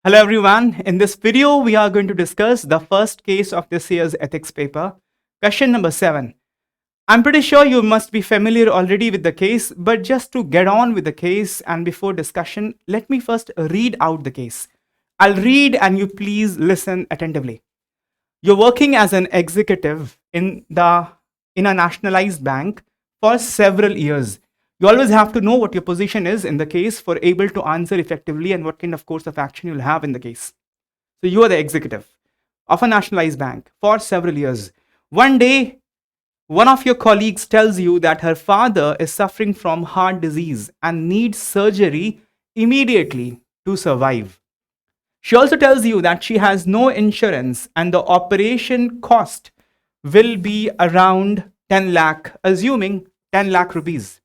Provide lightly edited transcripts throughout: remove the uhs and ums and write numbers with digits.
Hello everyone. In this video, we are going to discuss the first case of this year's ethics paper. Question number 7. I'm pretty sure you must be familiar already with the case, but just to get on with the case and before discussion, let me first read out the case. I'll read and you please listen attentively. You're working as an executive in a nationalized bank for several years. You always have to know what your position is in the case for able to answer effectively and what kind of course of action you'll have in the case. So you are the executive of a nationalized bank for several years. One day, one of your colleagues tells you that her father is suffering from heart disease and needs surgery immediately to survive. She also tells you that she has no insurance and the operation cost will be around 10 lakh, assuming 10 lakh rupees.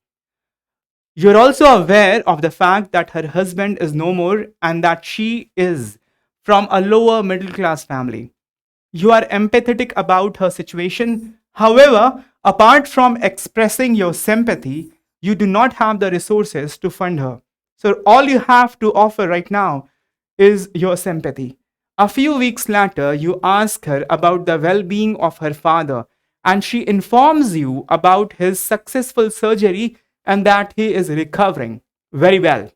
You're also aware of the fact that her husband is no more and that she is from a lower middle class family. You are empathetic about her situation. However, apart from expressing your sympathy, you do not have the resources to fund her. So, all you have to offer right now is your sympathy. A few weeks later, you ask her about the well being of her father, and she informs you about his successful surgery and that he is recovering very well.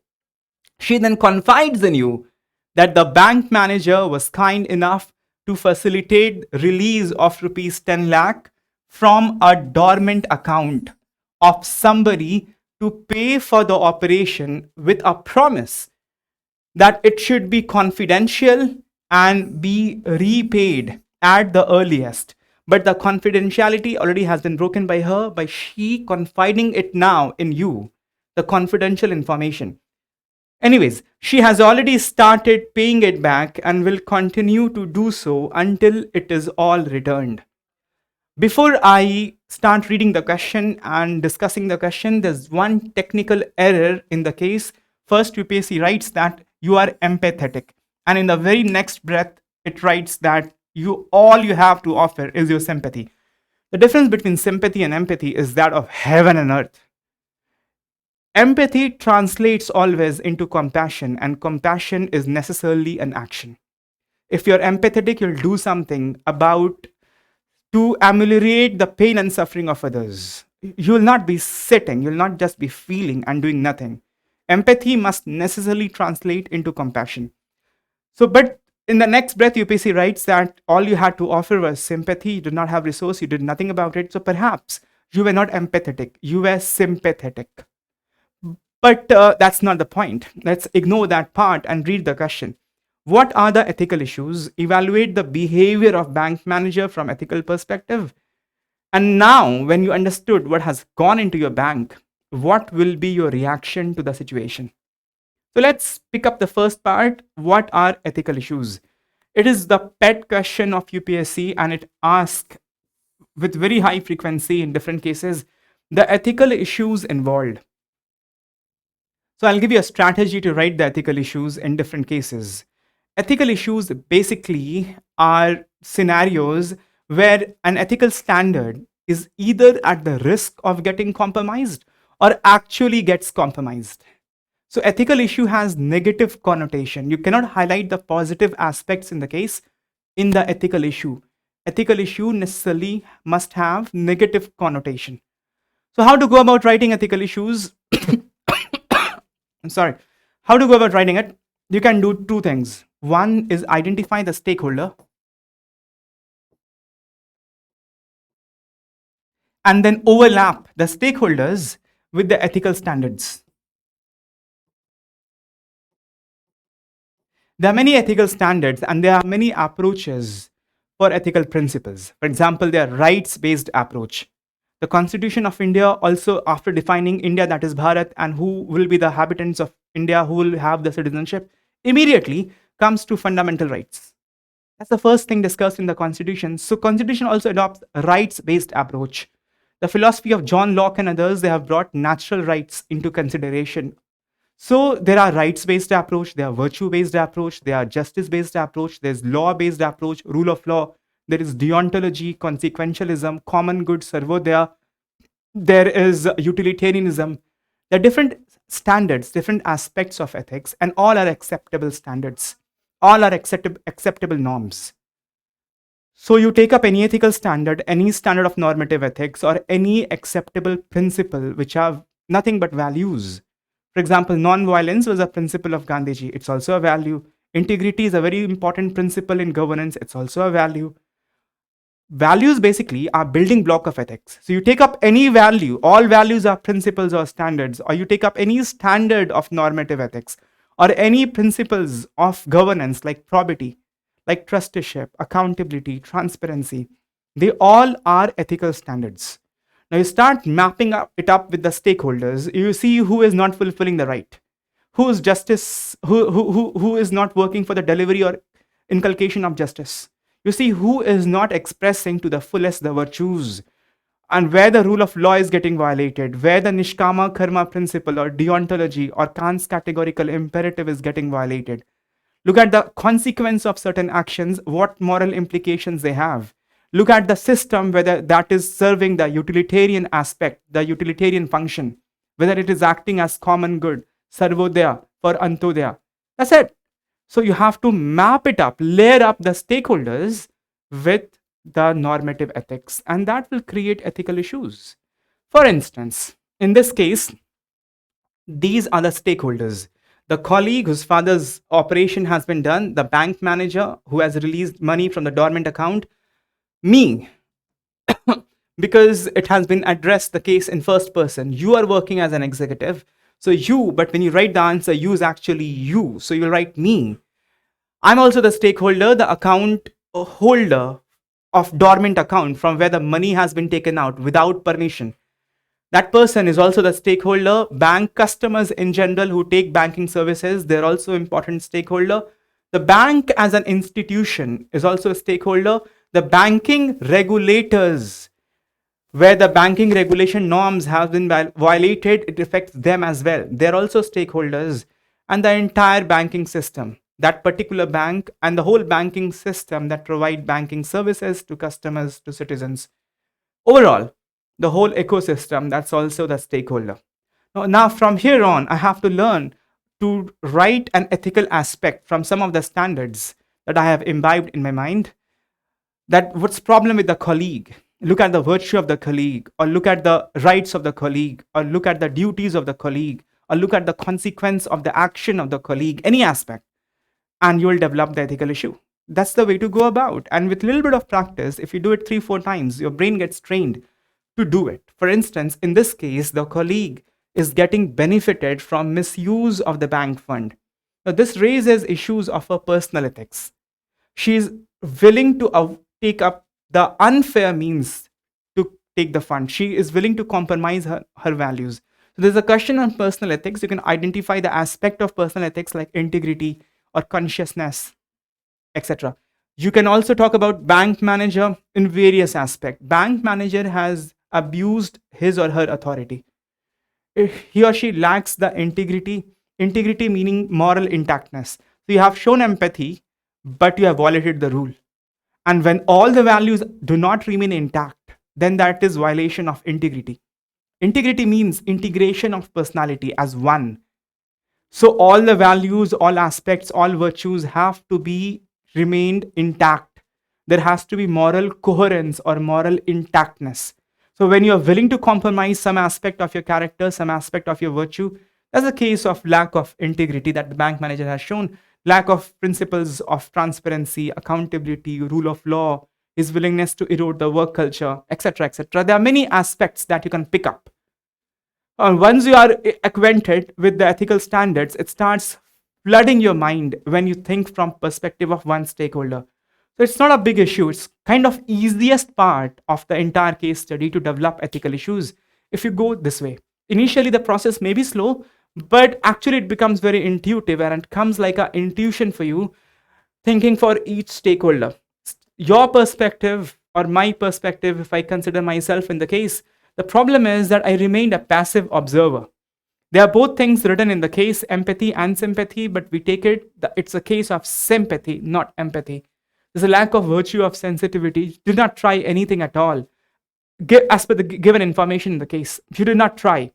She then confides in you that the bank manager was kind enough to facilitate release of rupees 10 lakh from a dormant account of somebody to pay for the operation with a promise that it should be confidential and be repaid at the earliest. But the confidentiality already has been broken by her by she confiding it now in you, the confidential information. Anyways, she has already started paying it back and will continue to do so until it is all returned. Before I start reading the question and discussing the question, there's one technical error in the case. First, UPSC writes that you are empathetic, and in the very next breath, it writes that all you have to offer is your sympathy. The difference between sympathy and empathy is that of heaven and earth. Empathy translates always into compassion, and compassion is necessarily an action. If you're empathetic, you'll do something about to ameliorate the pain and suffering of others. You will not be sitting, you'll not just be feeling and doing nothing. Empathy must necessarily translate into compassion. So, but in the next breath, UPSC writes that all you had to offer was sympathy, you did not have resource, you did nothing about it. So perhaps you were not empathetic, you were sympathetic. But that's not the point. Let's ignore that part and read the question. What are the ethical issues? Evaluate the behavior of bank manager from ethical perspective. And now, when you understood what has gone into your bank, what will be your reaction to the situation? So let's pick up the first part. What are ethical issues? It is the pet question of UPSC and it asks with very high frequency in different cases the ethical issues involved. So I'll give you a strategy to write the ethical issues in different cases. Ethical issues basically are scenarios where an ethical standard is either at the risk of getting compromised or actually gets compromised. So ethical issue has negative connotation. You cannot highlight the positive aspects in the case in the ethical issue. Ethical issue necessarily must have negative connotation. So how to go about writing ethical issues? I'm sorry. How to go about writing it? You can do two things. One is identify the stakeholder and then overlap the stakeholders with the ethical standards. There are many ethical standards and there are many approaches for ethical principles. For example, there are rights-based approach. The Constitution of India also, after defining India, that is Bharat, and who will be the inhabitants of India, who will have the citizenship, immediately comes to fundamental rights. That's the first thing discussed in the Constitution. So Constitution also adopts a rights-based approach. The philosophy of John Locke and others, they have brought natural rights into consideration. So there are rights-based approach, there are virtue-based approach, there are justice-based approach, there's law-based approach, rule of law, there is deontology, consequentialism, common good, servodaya, there is utilitarianism. There are different standards, different aspects of ethics, and all are acceptable standards. All are acceptable norms. So you take up any ethical standard, any standard of normative ethics, or any acceptable principle which have nothing but values. For example, non-violence was a principle of Gandhiji. It's also a value. Integrity is a very important principle in governance. It's also a value. Values basically are building block of ethics. So you take up any value, all values are principles or standards, or you take up any standard of normative ethics, or any principles of governance like probity, like trusteeship, accountability, transparency. They all are ethical standards. Now you start mapping it up with the stakeholders. You see who is not fulfilling the right, who is justice, who is not working for the delivery or inculcation of justice. You see who is not expressing to the fullest the virtues, and where the rule of law is getting violated, where the nishkama karma principle or deontology or Kant's categorical imperative is getting violated. Look at the consequence of certain actions, what moral implications they have. Look at the system, whether that is serving the utilitarian aspect, the utilitarian function, whether it is acting as common good, sarvodaya for antodaya. That's it. So you have to map it up, layer up the stakeholders with the normative ethics, and that will create ethical issues. For instance, in this case, these are the stakeholders: the colleague whose father's operation has been done, the bank manager who has released money from the dormant account, me, because it has been addressed the case in first person. You are working as an executive, so you, but when you write the answer, you is actually you, so you'll write me. I'm also the stakeholder, the account holder of dormant account from where the money has been taken out without permission. That person is also the stakeholder. Bank customers in general who take banking services, they're also important stakeholder. The bank as an institution is also a stakeholder. The banking regulators, where the banking regulation norms have been violated, it affects them as well. They're also stakeholders. And the entire banking system, that particular bank and the whole banking system that provide banking services to customers, to citizens. Overall, the whole ecosystem, that's also the stakeholder. Now from here on, I have to learn to write an ethical aspect from some of the standards that I have imbibed in my mind. That what's problem with the colleague? Look at the virtue of the colleague, or look at the rights of the colleague, or look at the duties of the colleague, or look at the consequence of the action of the colleague, any aspect, and you will develop the ethical issue. That's the way to go about. And with a little bit of practice, if you do it 3-4 times, your brain gets trained to do it. For instance, in this case, the colleague is getting benefited from misuse of the bank fund. Now, this raises issues of her personal ethics. She is willing to take up the unfair means to take the fund. She is willing to compromise her values. So there's a question on personal ethics. You can identify the aspect of personal ethics like integrity or consciousness, etc. You can also talk about bank manager in various aspects. Bank manager has abused his or her authority. He or she lacks the integrity meaning moral intactness. So you have shown empathy, but you have violated the rule. And when all the values do not remain intact, then that is violation of integrity. Integrity means integration of personality as one. So all the values, all aspects, all virtues have to be remained intact. There has to be moral coherence or moral intactness. So when you are willing to compromise some aspect of your character, some aspect of your virtue, that's a case of lack of integrity that the bank manager has shown. Lack of principles of transparency, accountability, rule of law, his willingness to erode the work culture, etc., etc. There are many aspects that you can pick up. Once you are acquainted with the ethical standards, it starts flooding your mind when you think from perspective of one stakeholder. So it's not a big issue. It's kind of easiest part of the entire case study to develop ethical issues if you go this way. Initially, the process may be slow, but actually it becomes very intuitive, and it comes like an intuition for you, thinking for each stakeholder. Your perspective or my perspective, if I consider myself in the case, the problem is that I remained a passive observer. There are both things written in the case, empathy and sympathy, but we take it that it's a case of sympathy, not empathy. There's a lack of virtue of sensitivity. Did not try anything at all. As per the given information in the case, you did not try.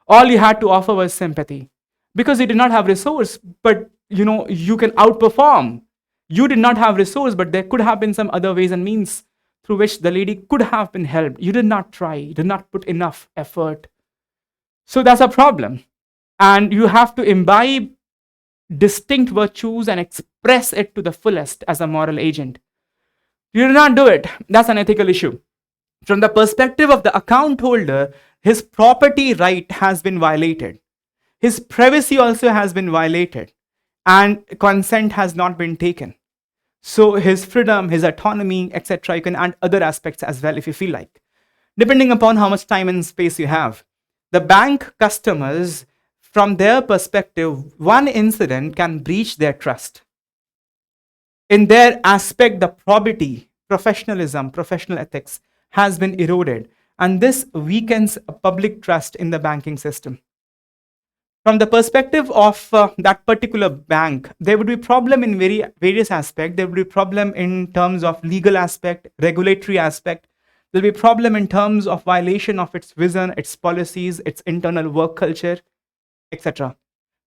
All you had to offer was sympathy because you did not have resource, but you can outperform. You did not have resource, but there could have been some other ways and means through which the lady could have been helped. You did not try, you did not put enough effort. So that's a problem. And you have to imbibe distinct virtues and express it to the fullest as a moral agent. You do not do it. That's an ethical issue. From the perspective of the account holder, his property right has been violated. His privacy also has been violated. And consent has not been taken. So his freedom, his autonomy, etc. You can add other aspects as well if you feel like, depending upon how much time and space you have. The bank customers, from their perspective, one incident can breach their trust. In their aspect, the probity, professionalism, professional ethics has been eroded, and this weakens public trust in the banking system. From the perspective of that particular bank, there would be problem in various aspects. There would be problem in terms of legal aspect, regulatory aspect. There will be problem in terms of violation of its vision, its policies, its internal work culture, etc.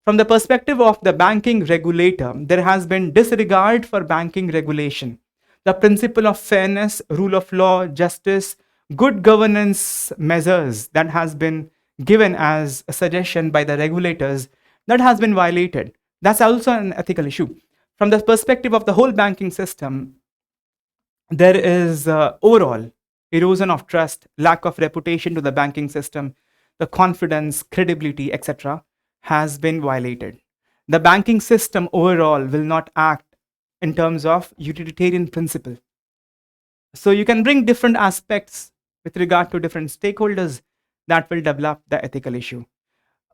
From the perspective of the banking regulator, there has been disregard for banking regulation. The principle of fairness, rule of law, justice, good governance measures that has been given as a suggestion by the regulators, that has been violated. That's also an ethical issue. From the perspective of the whole banking system, there is overall erosion of trust, lack of reputation to the banking system, the confidence, credibility, etc. has been violated. The banking system overall will not act in terms of utilitarian principle. So you can bring different aspects with regard to different stakeholders that will develop the ethical issue.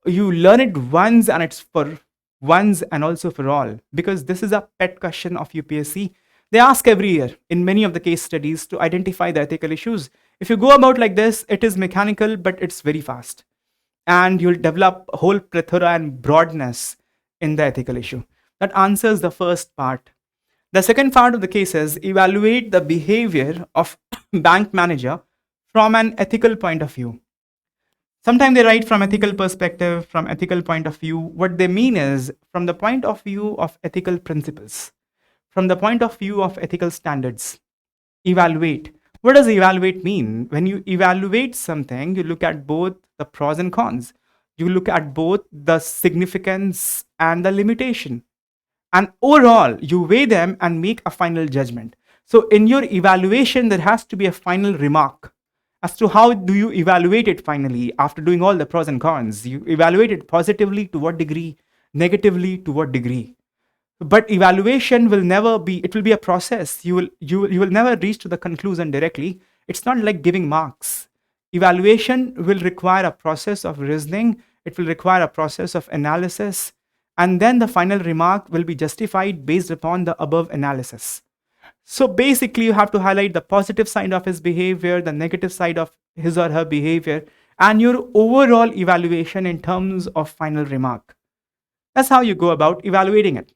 You learn it once and it's for once and also for all, because this is a pet question of UPSC. They ask every year in many of the case studies to identify the ethical issues. If you go about like this, it is mechanical, but it's very fast. And you'll develop a whole plethora and broadness in the ethical issue. That answers the first part. The second part of the case is evaluate the behavior of bank manager from an ethical point of view. Sometimes they write from ethical perspective, from ethical point of view. What they mean is from the point of view of ethical principles, from the point of view of ethical standards. Evaluate. What does evaluate mean? When you evaluate something, you look at both the pros and cons. You look at both the significance and the limitation. And overall, you weigh them and make a final judgment. So in your evaluation, there has to be a final remark as to how do you evaluate it finally after doing all the pros and cons. You evaluate it positively to what degree, negatively to what degree. But evaluation will never be, it will be a process. You will never reach to the conclusion directly. It's not like giving marks. Evaluation will require a process of reasoning. It will require a process of analysis. And then the final remark will be justified based upon the above analysis. So basically, you have to highlight the positive side of his behavior, the negative side of his or her behavior, and your overall evaluation in terms of final remark. That's how you go about evaluating it.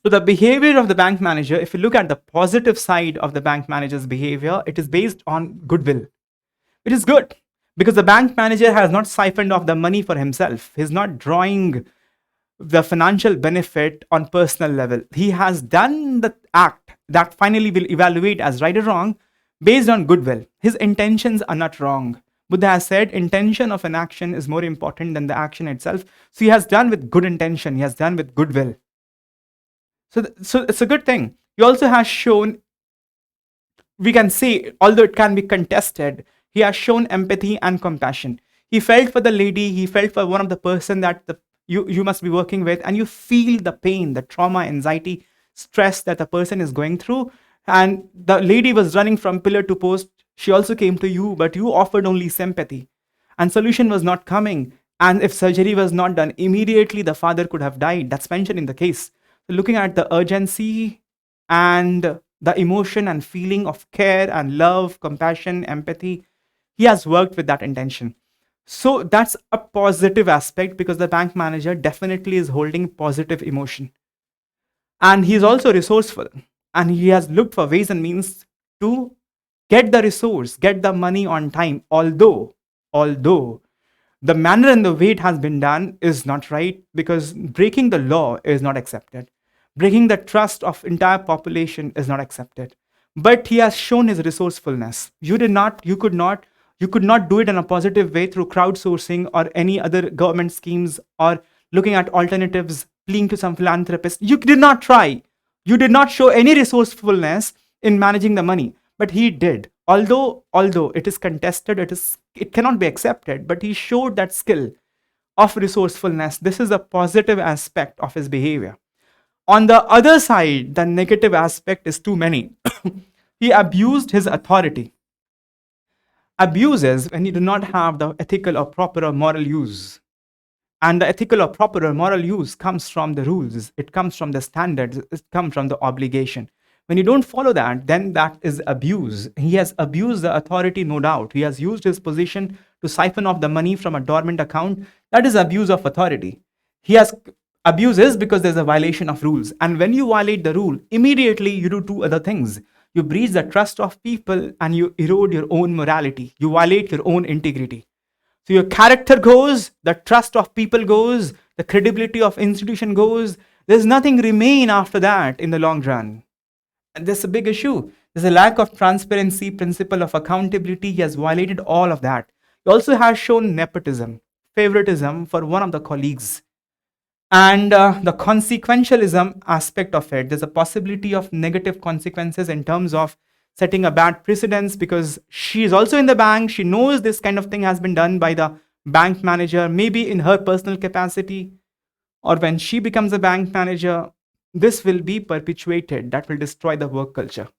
So the behavior of the bank manager, if you look at the positive side of the bank manager's behavior, it is based on goodwill. It is good because the bank manager has not siphoned off the money for himself. He's not drawing the financial benefit on personal level. He has done the act that finally will evaluate as right or wrong based on goodwill. His intentions are not wrong. Buddha has said intention of an action is more important than the action itself. So he has done with good intention. He has done with goodwill. So it's a good thing. He also has shown, we can say, although it can be contested, he has shown empathy and compassion. He felt for the lady, he felt for one of the person that you must be working with, and you feel the pain, the trauma, anxiety, stress that the person is going through. And the lady was running from pillar to post. She also came to you, but you offered only sympathy. And solution was not coming. And if surgery was not done, immediately the father could have died. That's mentioned in the case. So looking at the urgency and the emotion and feeling of care and love, compassion, empathy, he has worked with that intention. So that's a positive aspect because the bank manager definitely is holding positive emotion. And he's also resourceful. And he has looked for ways and means to get the resource, get the money on time. Although The manner and the way it has been done is not right, because breaking the law is not accepted. Breaking the trust of entire population is not accepted. But he has shown his resourcefulness. You could not do it in a positive way through crowdsourcing or any other government schemes, or looking at alternatives, pleading to some philanthropist. You did not try. You did not show any resourcefulness in managing the money, but he did. Although it is contested, it cannot be accepted, but he showed that skill of resourcefulness. This is a positive aspect of his behavior. On the other side, the negative aspect is too many. He abused his authority. Abuses when you do not have the ethical or proper or moral use. And the ethical or proper or moral use comes from the rules, it comes from the standards, it comes from the obligation. When you don't follow that, then that is abuse. He has abused the authority, no doubt. He has used his position to siphon off the money from a dormant account. That is abuse of authority. He has abuses because there's a violation of rules. And when you violate the rule, immediately you do two other things. You breach the trust of people and you erode your own morality. You violate your own integrity. So your character goes, the trust of people goes, the credibility of institution goes. There's nothing remain after that in the long run. And there's a big issue. There's a lack of transparency, principle of accountability. He has violated all of that. He also has shown nepotism, favoritism for one of the colleagues. And the consequentialism aspect of it, there's a possibility of negative consequences in terms of setting a bad precedence, because she is also in the bank. She knows this kind of thing has been done by the bank manager, maybe in her personal capacity, or when she becomes a bank manager. This will be perpetuated. That will destroy the work culture.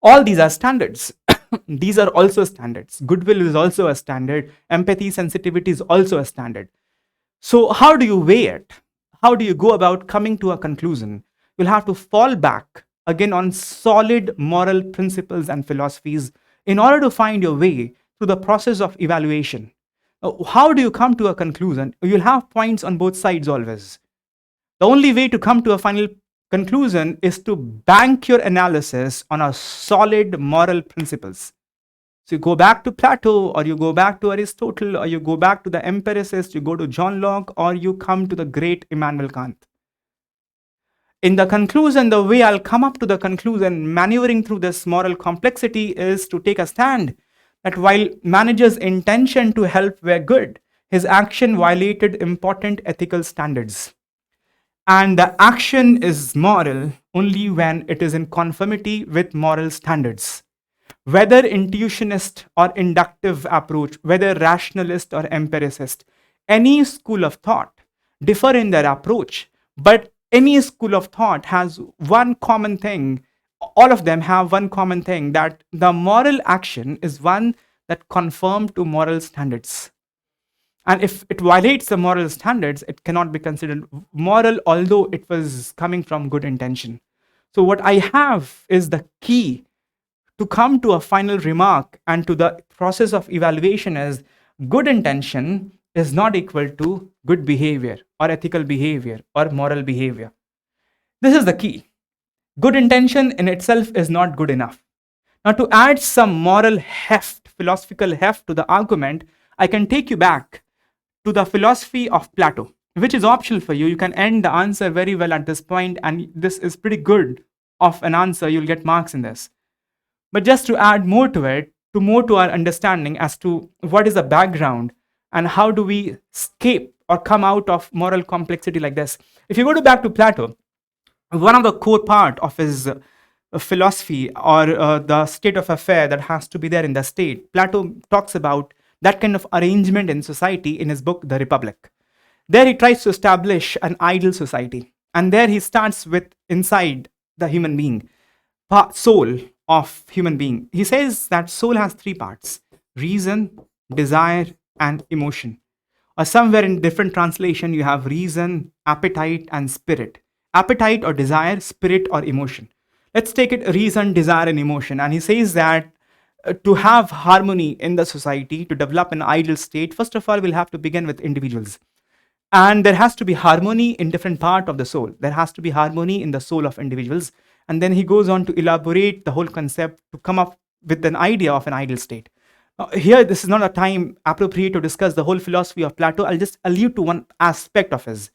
All these are standards. These are also standards. Goodwill is also a standard. Empathy, sensitivity is also a standard. So how do you weigh it? How do you go about coming to a conclusion? You'll have to fall back again on solid moral principles and philosophies in order to find your way through the process of evaluation. How do you come to a conclusion? You'll have points on both sides always. The only way to come to a final conclusion is to bank your analysis on a solid moral principles. So you go back to Plato, or you go back to Aristotle, or you go back to the empiricists, you go to John Locke, or you come to the great Immanuel Kant. In the conclusion, the way I'll come up to the conclusion, maneuvering through this moral complexity, is to take a stand that while manager's intention to help were good, his action violated important ethical standards. And the action is moral only when it is in conformity with moral standards. Whether intuitionist or inductive approach, whether rationalist or empiricist, any school of thought differ in their approach, but any school of thought has one common thing. All of them have one common thing, that the moral action is one that conforms to moral standards. And if it violates the moral standards, it cannot be considered moral, although it was coming from good intention. So what I have is the key to come to a final remark and to the process of evaluation is good intention is not equal to good behavior or ethical behavior or moral behavior. This is the key. Good intention in itself is not good enough. Now, to add some moral heft, philosophical heft to the argument, I can take you back to the philosophy of Plato, which is optional for you. You can end the answer very well at this point, and this is pretty good of an answer. You'll get marks in this. But just to add more to it, to more to our understanding as to what is the background and how do we escape or come out of moral complexity like this. If you go back to Plato, one of the core part of his philosophy or the state of affair that has to be there in the state, Plato talks about that kind of arrangement in society in his book, The Republic. There he tries to establish an ideal society. And there he starts with inside the human being, soul of human being. He says that soul has three parts: reason, desire, and emotion. Or somewhere in different translation, you have reason, appetite, and spirit. Appetite or desire, spirit or emotion. Let's take it reason, desire, and emotion. And he says that to have harmony in the society, to develop an ideal state, first of all, we'll have to begin with individuals. And there has to be harmony in different part of the soul. There has to be harmony in the soul of individuals. And then he goes on to elaborate the whole concept to come up with an idea of an ideal state. Here, this is not a time appropriate to discuss the whole philosophy of Plato. I'll just allude to one aspect of his.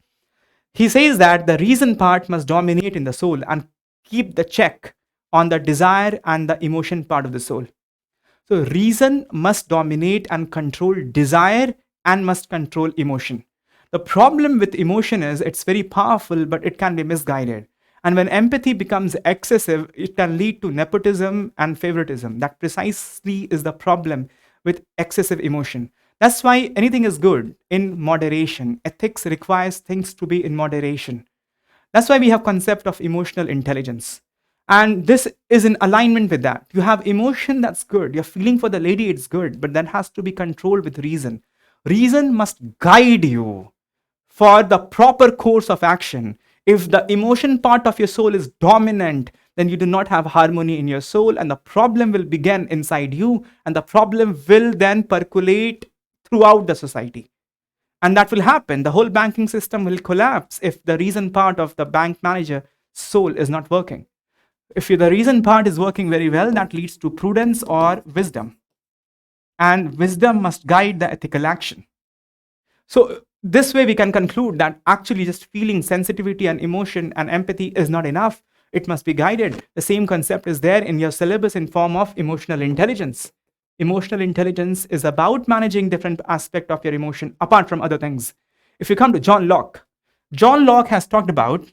He says that the reason part must dominate in the soul and keep the check on the desire and the emotion part of the soul. So, reason must dominate and control desire and must control emotion. The problem with emotion is it's very powerful, but it can be misguided. And when empathy becomes excessive, it can lead to nepotism and favoritism. That precisely is the problem with excessive emotion. That's why anything is good in moderation. Ethics requires things to be in moderation. That's why we have concept of emotional intelligence. And this is in alignment with that. You have emotion, that's good. You're feeling for the lady, it's good, but that has to be controlled with reason. Reason must guide you for the proper course of action. If the emotion part of your soul is dominant, then you do not have harmony in your soul, and the problem will begin inside you, and the problem will then percolate throughout the society. And that will happen. The whole banking system will collapse if the reason part of the bank manager soul is not working. If the reason part is working very well, that leads to prudence or wisdom. And wisdom must guide the ethical action. So this way we can conclude that actually just feeling sensitivity and emotion and empathy is not enough. It must be guided. The same concept is there in your syllabus in form of emotional intelligence. Emotional intelligence is about managing different aspects of your emotion apart from other things. If you come to John Locke has talked about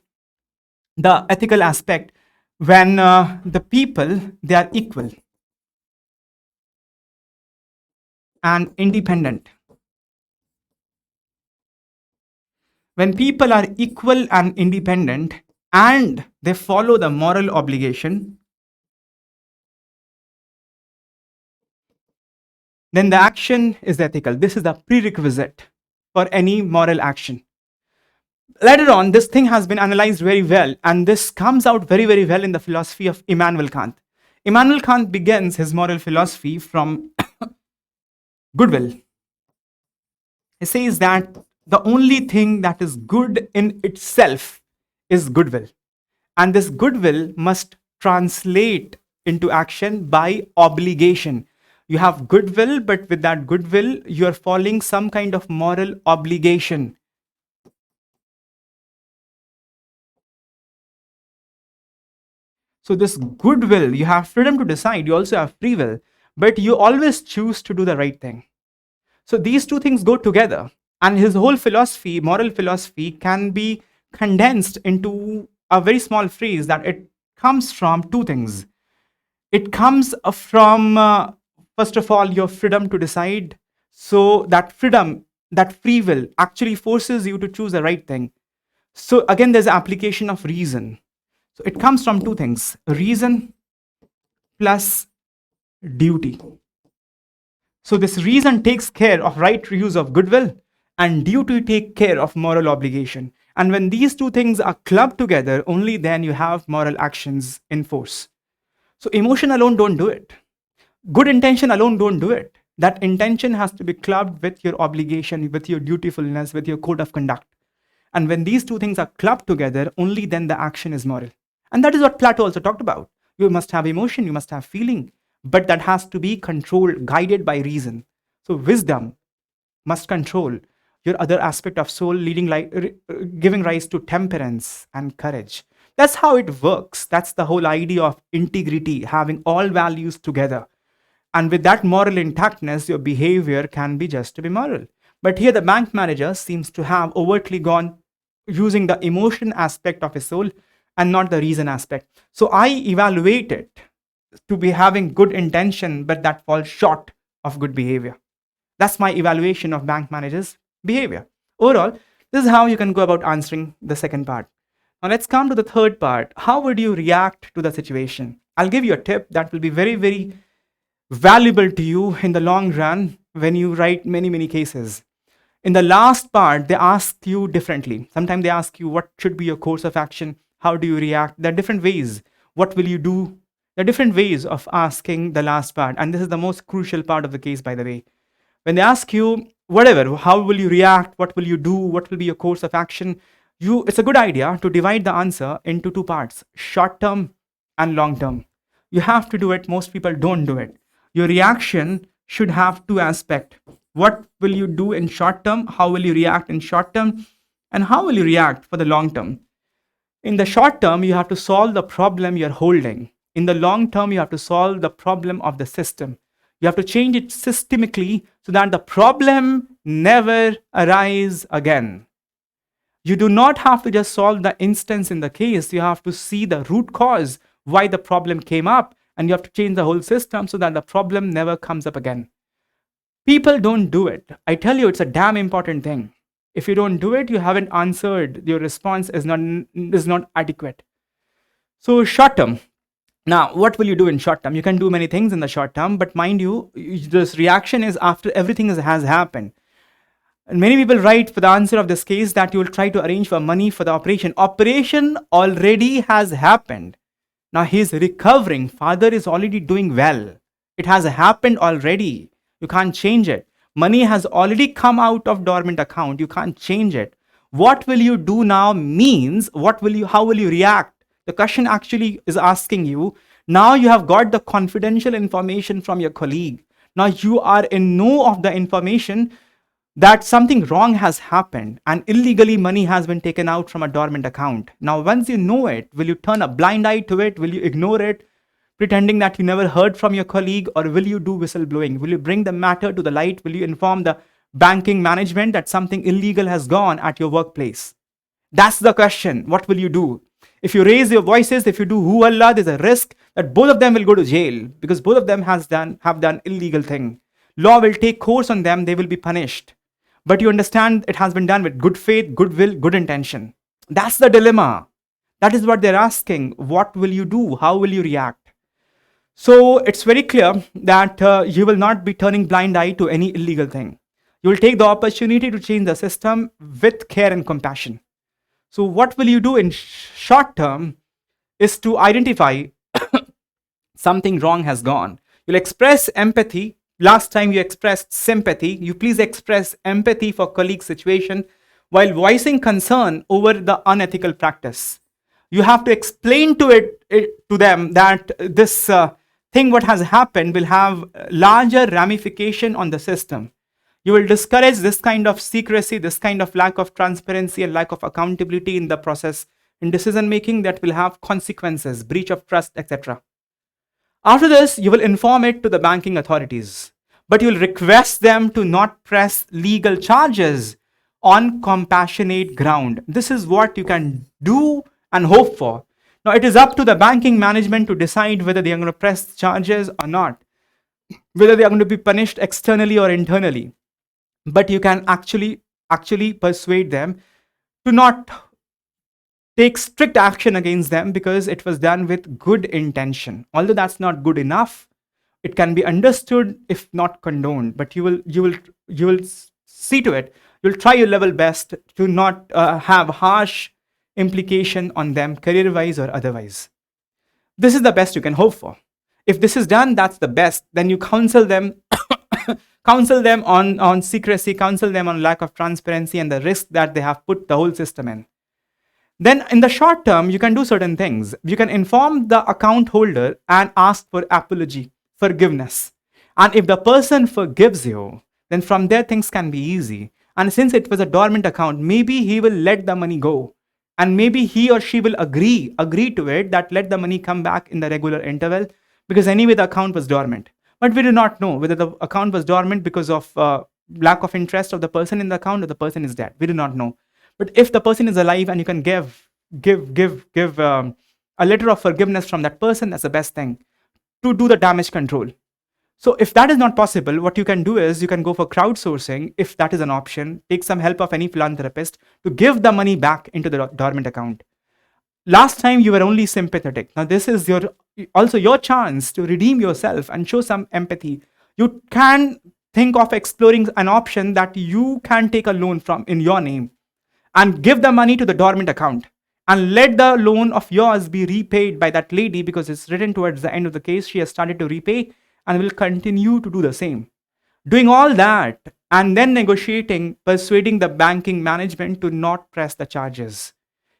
the ethical aspect when the people, they are equal and independent. When people are equal and independent and they follow the moral obligation, then the action is ethical. This is the prerequisite for any moral action. Later on, this thing has been analyzed very well, and this comes out very, very well in the philosophy of Immanuel Kant. Immanuel Kant begins his moral philosophy from goodwill. He says that the only thing that is good in itself is goodwill. And this goodwill must translate into action by obligation. You have goodwill, but with that goodwill, you are following some kind of moral obligation. So this goodwill, you have freedom to decide, you also have free will, but you always choose to do the right thing. So these two things go together, and his whole philosophy, moral philosophy, can be condensed into a very small phrase that it comes from two things. It comes from, first of all, your freedom to decide. So that freedom, that free will actually forces you to choose the right thing. So again, there's application of reason. So it comes from two things, reason plus duty. So this reason takes care of right use of goodwill, and duty take care of moral obligation. And when these two things are clubbed together, only then you have moral actions in force. So emotion alone don't do it. Good intention alone don't do it. That intention has to be clubbed with your obligation, with your dutifulness, with your code of conduct. And when these two things are clubbed together, only then the action is moral. And that is what Plato also talked about. You must have emotion, you must have feeling, but that has to be controlled, guided by reason. So wisdom must control your other aspect of soul, giving rise to temperance and courage. That's how it works. That's the whole idea of integrity, having all values together. And with that moral intactness, your behavior can be just to be moral. But here the bank manager seems to have overtly gone using the emotion aspect of his soul and not the reason aspect. So I evaluate it to be having good intention, but that falls short of good behavior. That's my evaluation of bank managers' behavior. Overall, this is how you can go about answering the second part. Now let's come to the third part. How would you react to the situation? I'll give you a tip that will be very, very valuable to you in the long run when you write many, many cases. In the last part, they ask you differently. Sometimes they ask you what should be your course of action. How do you react? There are different ways. What will you do? There are different ways of asking the last part. And this is the most crucial part of the case, by the way. When they ask you, whatever, how will you react? What will you do? What will be your course of action? It's a good idea to divide the answer into two parts, short term and long term. You have to do it. Most people don't do it. Your reaction should have two aspects. What will you do in short term? How will you react in short term? And how will you react for the long term? In the short term, you have to solve the problem you're holding. In the long term, you have to solve the problem of the system. You have to change it systemically so that the problem never arise again. You do not have to just solve the instance in the case. You have to see the root cause, why the problem came up, and you have to change the whole system so that the problem never comes up again. People don't do it. I tell you, it's a damn important thing. If you don't do it, you haven't answered. Your response is not adequate. So short term. Now, what will you do in short term? You can do many things in the short term, but mind you, this reaction is after everything has happened. And many people write for the answer of this case that you will try to arrange for money for the operation. Operation already has happened. Now he's recovering. Father is already doing well. It has happened already. You can't change it. Money has already come out of dormant account. You can't change it. What will you do now means how will you react? The question actually is asking you, now you have got the confidential information from your colleague. Now you are in know of the information that something wrong has happened and illegally money has been taken out from a dormant account. Now, once you know it, will you turn a blind eye to it? Will you ignore it, pretending that you never heard from your colleague? Or will you do whistleblowing? Will you bring the matter to the light? Will you inform the banking management that something illegal has gone at your workplace? That's the question. What will you do? If you raise your voices, if you do who Allah, there's a risk that both of them will go to jail because both of them have done illegal thing. Law will take course on them. They will be punished. But you understand it has been done with good faith, goodwill, good intention. That's the dilemma. That is what they're asking. What will you do? How will you react? So it's very clear that you will not be turning blind eye to any illegal thing. You will take the opportunity to change the system with care and compassion. So what will you do in short term is to identify something wrong has gone. You'll express empathy. Last time you expressed sympathy. You please express empathy for colleague situation while voicing concern over the unethical practice. You have to explain to them that this thing what has happened will have larger ramification on the system. You will discourage this kind of secrecy, this kind of lack of transparency and lack of accountability in the process in decision making that will have consequences, breach of trust, etc. After this, you will inform it to the banking authorities, but you will request them to not press legal charges on compassionate ground. This is what you can do and hope for. Now, it is up to the banking management to decide whether they are going to press charges or not, whether they are going to be punished externally or internally. But you can actually persuade them to not take strict action against them because it was done with good intention. Although that's not good enough, it can be understood if not condoned. But you will see to it. You'll try your level best to not have harsh implication on them, career-wise or otherwise. This is the best you can hope for. If this is done, that's the best. Then you counsel them, counsel them on secrecy, counsel them on lack of transparency and the risk that they have put the whole system in. Then in the short term, you can do certain things. You can inform the account holder and ask for apology, forgiveness. And if the person forgives you, then from there things can be easy. And since it was a dormant account, maybe he will let the money go. And maybe he or she will agree to it that let the money come back in the regular interval because anyway the account was dormant. But we do not know whether the account was dormant because of lack of interest of the person in the account or the person is dead. We do not know. But if the person is alive and you can give a letter of forgiveness from that person, that's the best thing to do the damage control. So if that is not possible, what you can do is you can go for crowdsourcing, if that is an option, take some help of any philanthropist to give the money back into the dormant account. Last time you were only sympathetic. Now this is also your chance to redeem yourself and show some empathy. You can think of exploring an option that you can take a loan from in your name and give the money to the dormant account and let the loan of yours be repaid by that lady because it's written towards the end of the case. She has started to repay and will continue to do the same. Doing all that and then negotiating, persuading the banking management to not press the charges.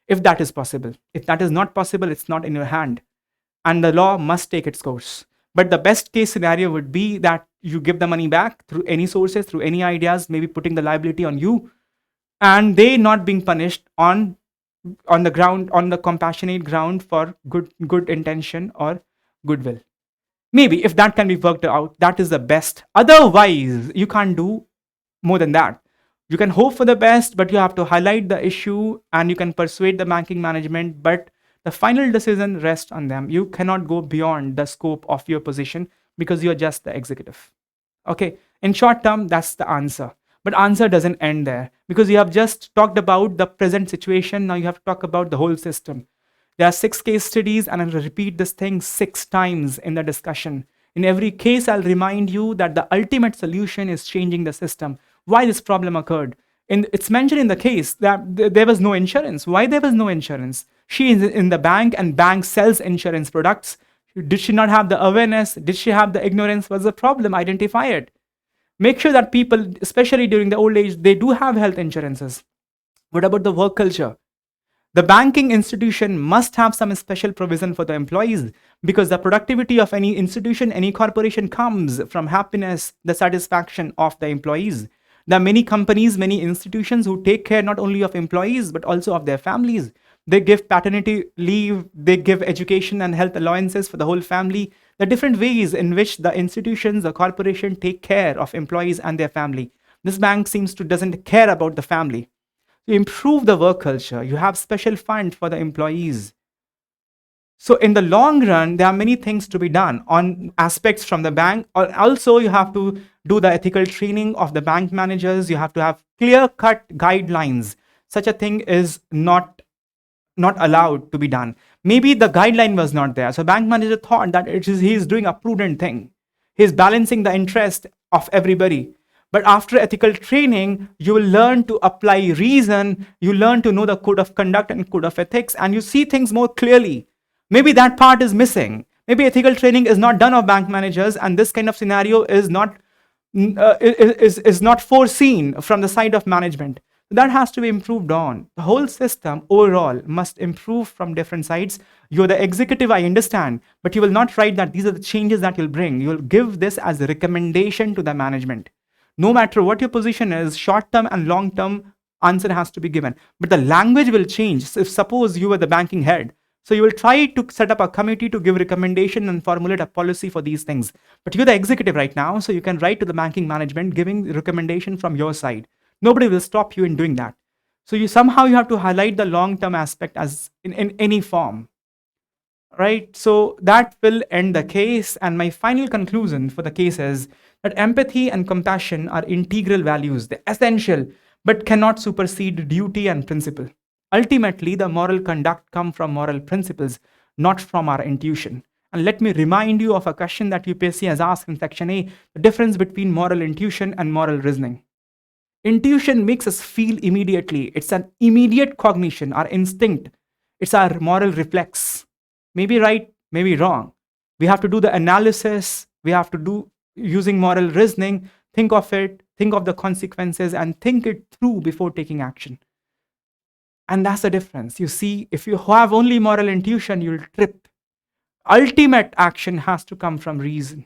If that is possible. If that is not possible, it's not in your hand. And the law must take its course. But the best case scenario would be that you give the money back through any sources, through any ideas, maybe putting the liability on you, and they not being punished on the ground, on the compassionate ground for good intention or goodwill. Maybe if that can be worked out, that is the best. Otherwise, you can't do more than that. You can hope for the best, but you have to highlight the issue and you can persuade the banking management, but the final decision rests on them. You cannot go beyond the scope of your position because you're just the executive. Okay, in short term, that's the answer. But answer doesn't end there because you have just talked about the present situation. Now you have to talk about the whole system. There are 6 case studies, and I'll repeat this thing 6 times in the discussion. In every case, I'll remind you that the ultimate solution is changing the system. Why this problem occurred? It's mentioned in the case that there was no insurance. Why there was no insurance? She is in the bank and bank sells insurance products. Did she not have the awareness? Did she have the ignorance? What's the problem? Identify it. Make sure that people, especially during the old age, they do have health insurances. What about the work culture? The banking institution must have some special provision for the employees because the productivity of any institution, any corporation comes from happiness, the satisfaction of the employees. There are many companies, many institutions who take care not only of employees but also of their families. They give paternity leave, they give education and health allowances for the whole family. The different ways in which the institutions, the corporation take care of employees and their family. This bank seems to doesn't care about the family. To improve the work culture, you have special fund for the employees. So in the long run, there are many things to be done on aspects from the bank. Also, you have to do the ethical training of the bank managers. You have to have clear-cut guidelines. Such a thing is not allowed to be done. Maybe the guideline was not there. So bank manager thought that he is doing a prudent thing. He's balancing the interest of everybody. But after ethical training, you will learn to apply reason. You learn to know the code of conduct and code of ethics, and you see things more clearly. Maybe that part is missing. Maybe ethical training is not done of bank managers, and this kind of scenario is not foreseen from the side of management. That has to be improved on. The whole system overall must improve from different sides. You're the executive, I understand, but you will not write that these are the changes that you'll bring. You'll give this as a recommendation to the management. No matter what your position is, short-term and long-term answer has to be given. But the language will change. So if suppose you were the banking head, so you will try to set up a committee to give recommendation and formulate a policy for these things. But you're the executive right now, so you can write to the banking management giving recommendation from your side. Nobody will stop you in doing that. So you have to highlight the long-term aspect as in any form. Right? So that will end the case. And my final conclusion for the case is that empathy and compassion are integral values. They're essential, but cannot supersede duty and principle. Ultimately, the moral conduct comes from moral principles, not from our intuition. And let me remind you of a question that UPSC has asked in section A, the difference between moral intuition and moral reasoning. Intuition makes us feel immediately. It's an immediate cognition, our instinct. It's our moral reflex. Maybe right, maybe wrong. We have to do the analysis. We have to do using moral reasoning. Think of it, think of the consequences, and think it through before taking action. And that's the difference. You see, if you have only moral intuition, you'll trip. Ultimate action has to come from reason.